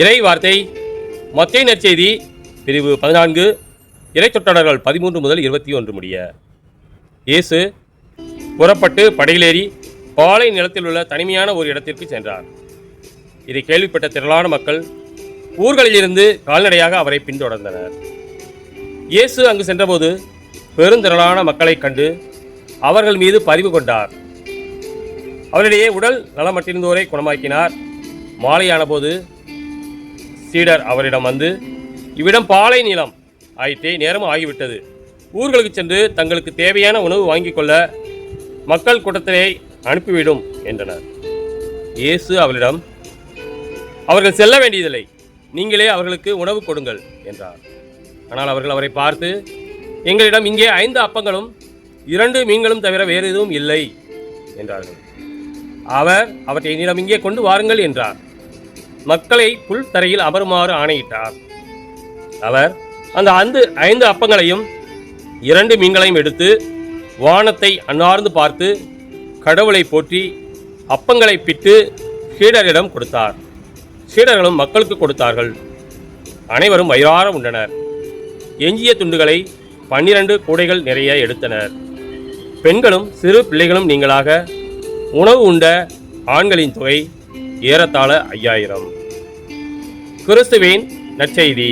இறை வார்த்தை மத்தேயு நற்செய்தி பிரிவு 14 இறைச்சொற்றொடர்கள் 13 முதல் 21 முடிய. இயேசு புறப்பட்டு படகிலேறி பாலை நிலத்தில் உள்ள தனிமையான ஒரு இடத்திற்கு சென்றார். இதை கேள்விப்பட்ட திரளான மக்கள் ஊர்களிலிருந்து கால்நடையாக அவரை பின்தொடர்ந்தனர். இயேசு அங்கு சென்றபோது பெருந்திரளான மக்களைக் கண்டு அவர்கள் மீது பரிவு கொண்டார். அவரிடையே உடல் நலமற்றிருந்தோரை குணமாக்கினார். மாலையான போது சீடர் அவரிடம் வந்து, இவ்விடம் பாலை நிலம் ஆயிற்றே, நேரமும் ஆகிவிட்டது. ஊர்களுக்கு சென்று தங்களுக்கு தேவையான உணவு வாங்கிக் கொள்ள மக்கள் கூட்டத்திலே அனுப்பிவிடும் என்றனர். இயேசு அவரிடம், அவர்கள் செல்ல வேண்டியதில்லை, நீங்களே அவர்களுக்கு உணவு கொடுங்கள் என்றார். ஆனால் அவர்கள் அவரை பார்த்து, எங்களிடம் இங்கே 5 அப்பங்களும் 2 மீன்களும் தவிர வேறு எதுவும் இல்லை என்றார்கள். அவர் அவற்றை என்னிடம் இங்கே கொண்டு வாருங்கள் என்றார். மக்களை புல் தரையில் அமருமாறு ஆணையிட்டார். அவர் அந்த 5 அப்பங்களையும் 2 மீன்களையும் எடுத்து வானத்தை அன்னார்ந்து பார்த்து கடவுளை போற்றி அப்பங்களை பிட்டு சீடரிடம் கொடுத்தார். சீடர்களும் மக்களுக்கு கொடுத்தார்கள். அனைவரும் வயிறார உண்டனர். எஞ்சிய துண்டுகளை 12 கூடைகள் நிறைய எடுத்தனர். பெண்களும் சிறு பிள்ளைகளும் நீங்களாக உணவு உண்ட ஆண்களின் தொகை ஏறத்தாழ 5000. கிறிஸ்துவின் நற்செய்தி.